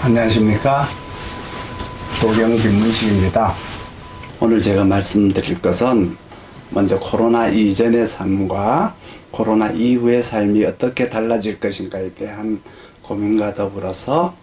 안녕하십니까, 도경 김문식입니다. 오늘 제가 말씀드릴 것은 먼저 코로나 이전의 삶과 코로나 이후의 삶이 어떻게 달라질 것인가에 대한 고민과 더불어서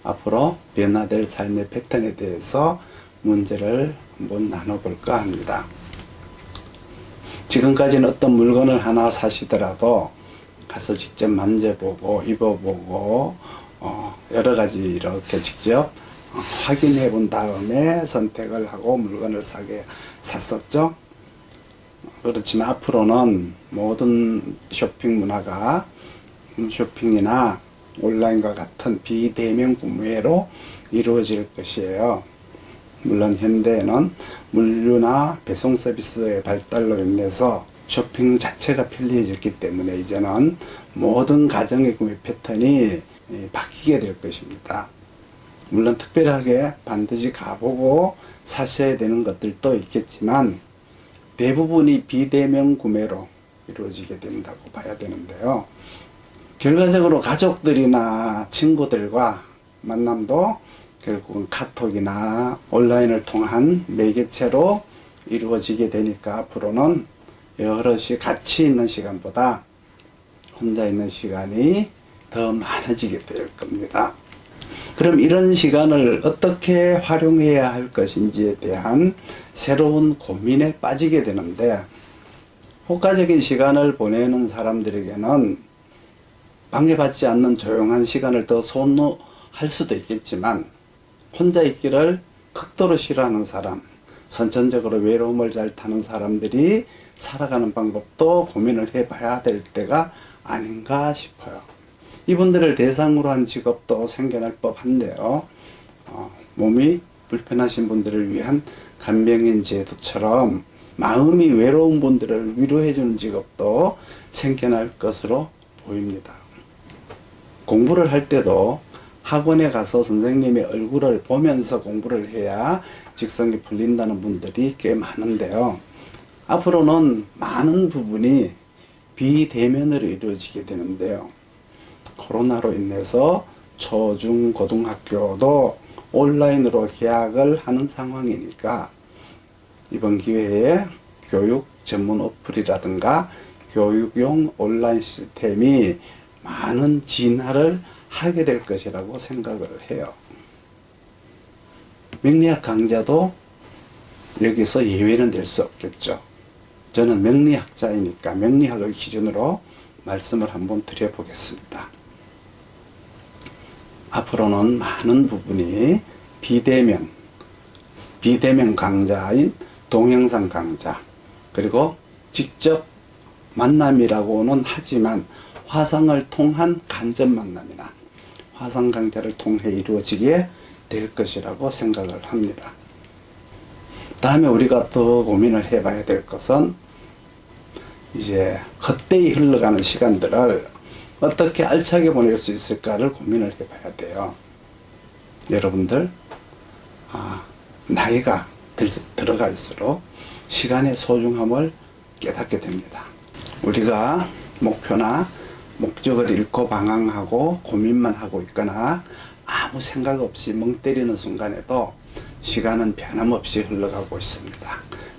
앞으로 변화될 삶의 패턴에 대해서 문제를 한번 나눠볼까 합니다. 지금까지는 어떤 물건을 하나 사시더라도 가서 직접 만져보고 입어보고 여러 가지 이렇게 직접 확인해 본 다음에 선택을 하고 물건을 샀었죠. 그렇지만 앞으로는 모든 쇼핑 문화가 쇼핑이나 온라인과 같은 비대면 구매로 이루어질 것이에요. 물론 현대에는 물류나 배송 서비스의 발달로 인해서 쇼핑 자체가 편리해졌기 때문에 이제는 모든 가정의 구매 패턴이 바뀌게 될 것입니다. 물론 특별하게 반드시 가보고 사셔야 되는 것들도 있겠지만 대부분이 비대면 구매로 이루어지게 된다고 봐야 되는데요. 결과적으로 가족들이나 친구들과 만남도 결국은 카톡이나 온라인을 통한 매개체로 이루어지게 되니까 앞으로는 여럿이 같이 있는 시간보다 혼자 있는 시간이 더 많아지게 될 겁니다. 그럼 이런 시간을 어떻게 활용해야 할 것인지에 대한 새로운 고민에 빠지게 되는데, 효과적인 시간을 보내는 사람들에게는 방해받지 않는 조용한 시간을 더 선호할 수도 있겠지만, 혼자 있기를 극도로 싫어하는 사람, 선천적으로 외로움을 잘 타는 사람들이 살아가는 방법도 고민을 해봐야 될 때가 아닌가 싶어요. 이분들을 대상으로 한 직업도 생겨날 법한데요. 몸이 불편하신 분들을 위한 간병인 제도처럼 마음이 외로운 분들을 위로해주는 직업도 생겨날 것으로 보입니다. 공부를 할 때도 학원에 가서 선생님의 얼굴을 보면서 공부를 해야 직성이 풀린다는 분들이 꽤 많은데요. 앞으로는 많은 부분이 비대면으로 이루어지게 되는데요. 코로나로 인해서 초, 중, 고등학교도 온라인으로 개학을 하는 상황이니까 이번 기회에 교육 전문 어플이라든가 교육용 온라인 시스템이 많은 진화를 하게 될 것이라고 생각을 해요. 명리학 강좌도 여기서 예외는 될 수 없겠죠. 저는 명리학자이니까 명리학을 기준으로 말씀을 한번 드려보겠습니다. 앞으로는 많은 부분이 비대면 강좌인 동영상 강좌, 그리고 직접 만남이라고는 하지만 화상을 통한 간접 만남이나 화상 강좌를 통해 이루어지게 될 것이라고 생각을 합니다. 다음에 우리가 더 고민을 해봐야 될 것은 이제 헛되이 흘러가는 시간들을 어떻게 알차게 보낼 수 있을까를 고민을 해봐야 돼요. 여러분들 나이가 들어갈수록 시간의 소중함을 깨닫게 됩니다. 우리가 목표나 목적을 잃고 방황하고 고민만 하고 있거나 아무 생각 없이 멍 때리는 순간에도 시간은 변함없이 흘러가고 있습니다.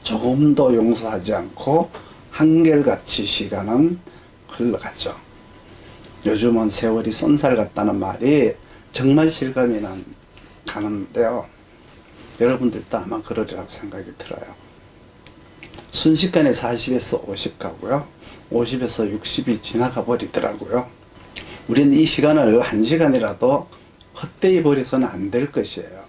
조금도 용서하지 않고 한결같이 시간은 흘러가죠. 요즘은 세월이 쏜살 같다는 말이 정말 실감이 가는데요. 여러분들도 아마 그러리라고 생각이 들어요. 순식간에 40에서 50 가고요. 50에서 60이 지나가 버리더라고요. 우리는 이 시간을 1시간이라도 헛되이 버려서는 안 될 것이에요.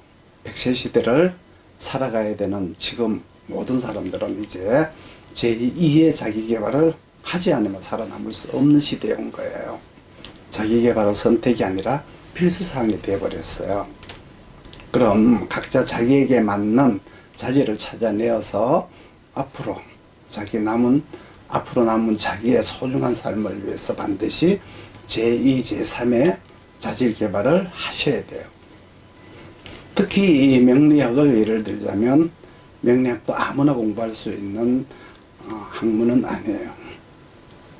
100세 시대를 살아가야 되는 지금 모든 사람들은 이제 제2의 자기개발을 하지 않으면 살아남을 수 없는 시대에 온 거예요. 자기개발은 선택이 아니라 필수사항이 되어버렸어요. 그럼 각자 자기에게 맞는 자질을 찾아내어서 앞으로 남은 자기의 소중한 삶을 위해서 반드시 제2, 제3의 자질 개발을 하셔야 돼요. 특히 이 명리학을 예를 들자면 명리학도 아무나 공부할 수 있는 학문은 아니에요.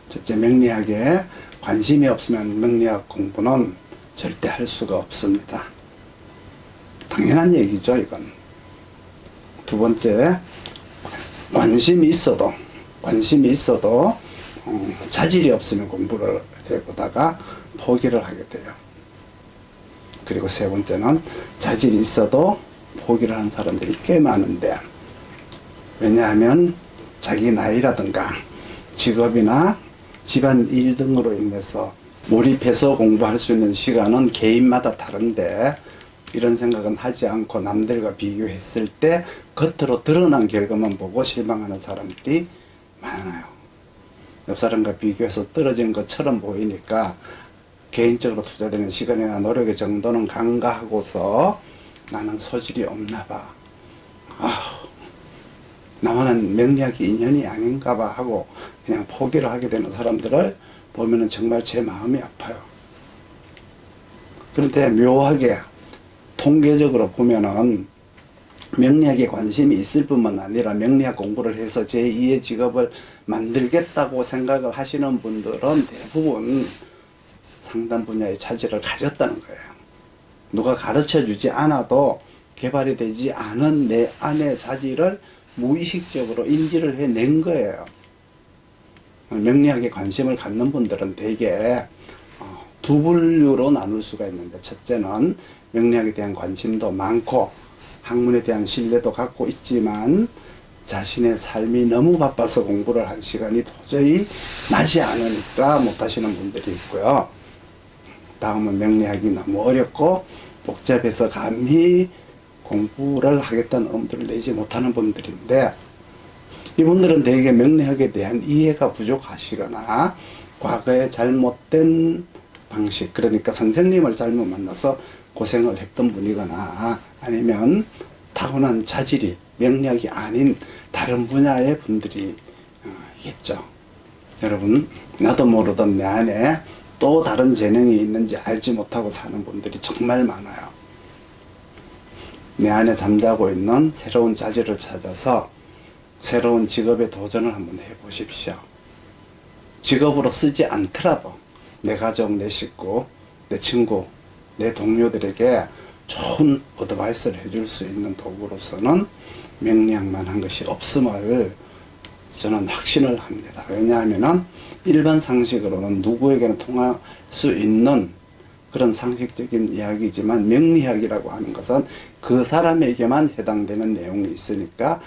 첫째, 명리학에 관심이 없으면 명리학 공부는 절대 할 수가 없습니다. 당연한 얘기죠, 이건. 두 번째, 관심이 있어도 자질이 없으면 공부를 해보다가 포기를 하게 돼요. 그리고 세 번째는 자질이 있어도 포기를 한 사람들이 꽤 많은데, 왜냐하면 자기 나이라든가 직업이나 집안 일 등으로 인해서 몰입해서 공부할 수 있는 시간은 개인마다 다른데, 이런 생각은 하지 않고 남들과 비교했을 때 겉으로 드러난 결과만 보고 실망하는 사람들이 많아요. 옆 사람과 비교해서 떨어지는 것처럼 보이니까 개인적으로 투자되는 시간이나 노력의 정도는 간과하고서 나는 소질이 없나 봐, 나와는 명리학이 인연이 아닌가 봐 하고 그냥 포기를 하게 되는 사람들을 보면은 정말 제 마음이 아파요. 그런데 묘하게 통계적으로 보면은 명리학에 관심이 있을 뿐만 아니라 명리학 공부를 해서 제2의 직업을 만들겠다고 생각을 하시는 분들은 대부분 상담 분야의 차질을 가졌다는 거예요. 누가 가르쳐 주지 않아도 개발이 되지 않은 내 안의 자질을 무의식적으로 인지를 해낸 거예요. 명리학에 관심을 갖는 분들은 대개 두 분류로 나눌 수가 있는데, 첫째는 명리학에 대한 관심도 많고 학문에 대한 신뢰도 갖고 있지만 자신의 삶이 너무 바빠서 공부를 할 시간이 도저히 나지 않으니까 못하시는 분들이 있고요. 다음은 명리학이 너무 어렵고 복잡해서 감히 공부를 하겠다는 엄두를 내지 못하는 분들인데, 이분들은 대개 명리학에 대한 이해가 부족하시거나 과거에 잘못된 방식, 그러니까 선생님을 잘못 만나서 고생을 했던 분이거나 아니면 타고난 자질이 명리학이 아닌 다른 분야의 분들이겠죠. 여러분, 나도 모르던 내 안에 또 다른 재능이 있는지 알지 못하고 사는 분들이 정말 많아요. 내 안에 잠자고 있는 새로운 자질을 찾아서 새로운 직업에 도전을 한번 해보십시오. 직업으로 쓰지 않더라도 내 가족, 내 식구, 내 친구, 내 동료들에게 좋은 어드바이스를 해줄 수 있는 도구로서는 명리학만 한 것이 없음을 저는 확신을 합니다. 왜냐하면 일반 상식으로는 누구에게나 통할 수 있는 그런 상식적인 이야기지만, 명리학이라고 하는 것은 그 사람에게만 해당되는 내용이 있으니까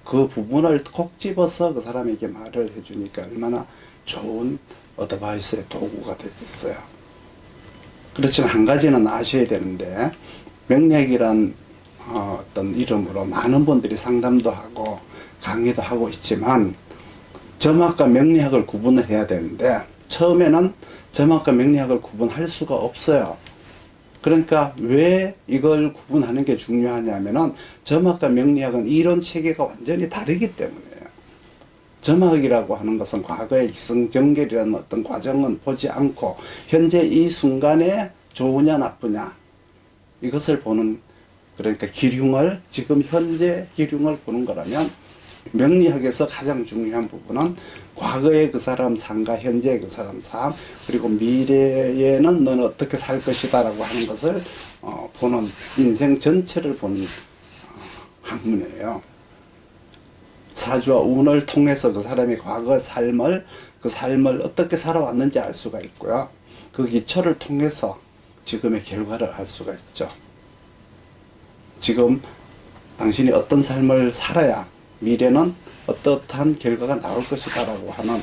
그 부분을 콕 집어서 그 사람에게 말을 해주니까 얼마나 좋은 어드바이스의 도구가 되겠어요. 그렇지만 한 가지는 아셔야 되는데, 명리학이란 어떤 이름으로 많은 분들이 상담도 하고 강의도 하고 있지만 점학과 명리학을 구분을 해야 되는데, 처음에는 점학과 명리학을 구분할 수가 없어요. 그러니까 왜 이걸 구분하는 게 중요하냐면은 점학과 명리학은 이론 체계가 완전히 다르기 때문이에요. 점학이라고 하는 것은 과거의 기승전결이라는 어떤 과정은 보지 않고 현재 이 순간에 좋으냐 나쁘냐 이것을 보는, 그러니까 기륭을, 지금 현재 기륭을 보는 거라면, 명리학에서 가장 중요한 부분은 과거의 그 사람 삶과 현재의 그 사람 삶, 그리고 미래에는 너는 어떻게 살 것이다 라고 하는 것을 보는, 인생 전체를 보는 학문이에요. 사주와 운을 통해서 그 사람의 과거 삶을, 그 삶을 어떻게 살아왔는지 알 수가 있고요. 그 기초를 통해서 지금의 결과를 알 수가 있죠. 지금 당신이 어떤 삶을 살아야 미래는 어떠한 결과가 나올 것이다 라고 하는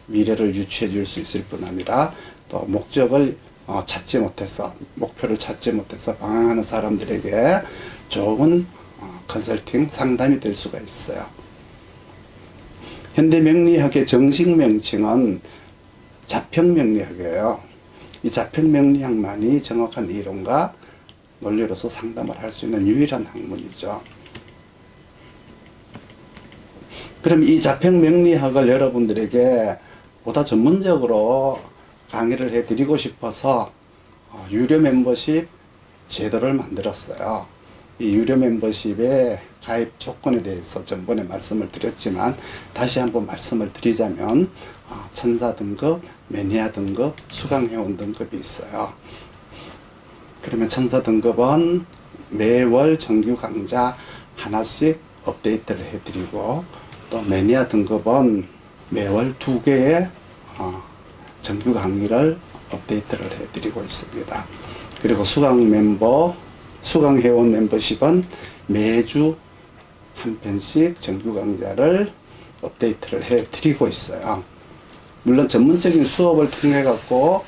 미래를 유추해 줄 수 있을 뿐 아니라, 또 목적을 찾지 못해서, 목표를 찾지 못해서 방황하는 사람들에게 좋은 컨설팅, 상담이 될 수가 있어요. 현대 명리학의 정식 명칭은 자평명리학이에요. 이 자평명리학만이 정확한 이론과 논리로서 상담을 할 수 있는 유일한 학문이죠. 그럼 이 자평명리학을 여러분들에게 보다 전문적으로 강의를 해드리고 싶어서 유료 멤버십 제도를 만들었어요. 이 유료 멤버십의 가입 조건에 대해서 전번에 말씀을 드렸지만 다시 한번 말씀을 드리자면, 천사 등급, 매니아 등급, 수강회원 등급이 있어요. 그러면 천사 등급은 매월 정규 강좌 하나씩 업데이트를 해드리고, 또 매니아 등급은 매월 2개의 정규 강의를 업데이트를 해드리고 있습니다. 그리고 수강 회원 멤버십은 매주 한 편씩 정규 강좌를 업데이트를 해드리고 있어요. 물론 전문적인 수업을 통해 갖고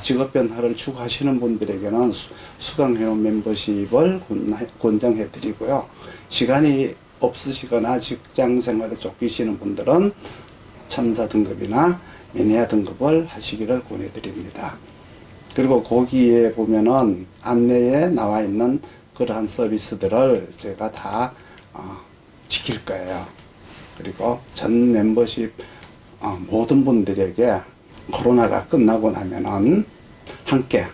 직업 변화를 추구하시는 분들에게는 수강 회원 멤버십을 권장해 드리고요. 시간이 없으시거나 직장 생활에 쫓기시는 분들은 천사 등급이나 매니아 등급을 하시기를 권해 드립니다. 그리고 거기에 보면은 안내에 나와 있는 그러한 서비스들을 제가 다 지킬 거예요. 그리고 전 멤버십 모든 분들에게 코로나가 끝나고 나면은 함께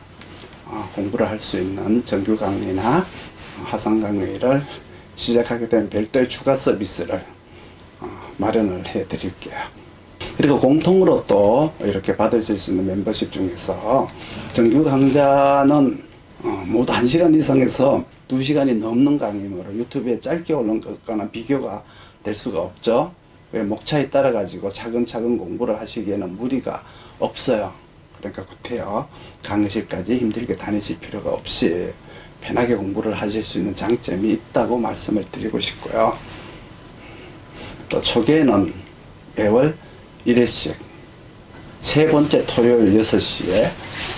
공부를 할 수 있는 정규 강의나 화상 강의를 시작하게 된 별도의 추가 서비스를 마련을 해 드릴게요. 그리고 공통으로 또 이렇게 받으실 수 있는 멤버십 중에서 정규 강좌는 모두 1시간 이상에서 2시간이 넘는 강의므로 유튜브에 짧게 올린 것과는 비교가 될 수가 없죠. 왜 목차에 따라 가지고 차근차근 공부를 하시기에는 무리가 없어요. 그러니까 구태여 강의실까지 힘들게 다니실 필요가 없이 편하게 공부를 하실 수 있는 장점이 있다고 말씀을 드리고 싶고요. 또 초기에는 매월 1회씩 세 번째 토요일 6시에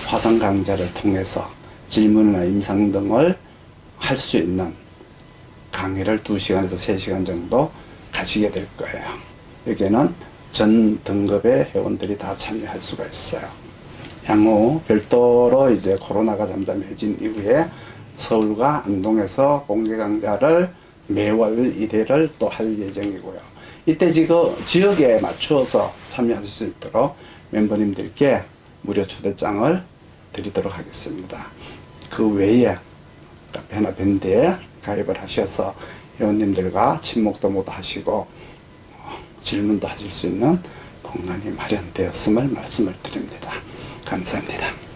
화상 강좌를 통해서 질문이나 임상 등을 할 수 있는 강의를 2시간에서 3시간 정도 가시게 될 거예요. 여기에는 전 등급의 회원들이 다 참여할 수가 있어요. 향후 별도로 이제 코로나가 잠잠해진 이후에 서울과 안동에서 공개 강좌를 매월 1회를 또 할 예정이고요. 이때 지역에 맞추어서 참여하실 수 있도록 멤버님들께 무료 초대장을 드리도록 하겠습니다. 그 외에 카페나 밴드에 가입을 하셔서 회원님들과 친목도 모두 하시고 질문도 하실 수 있는 공간이 마련되었음을 말씀을 드립니다. 감사합니다.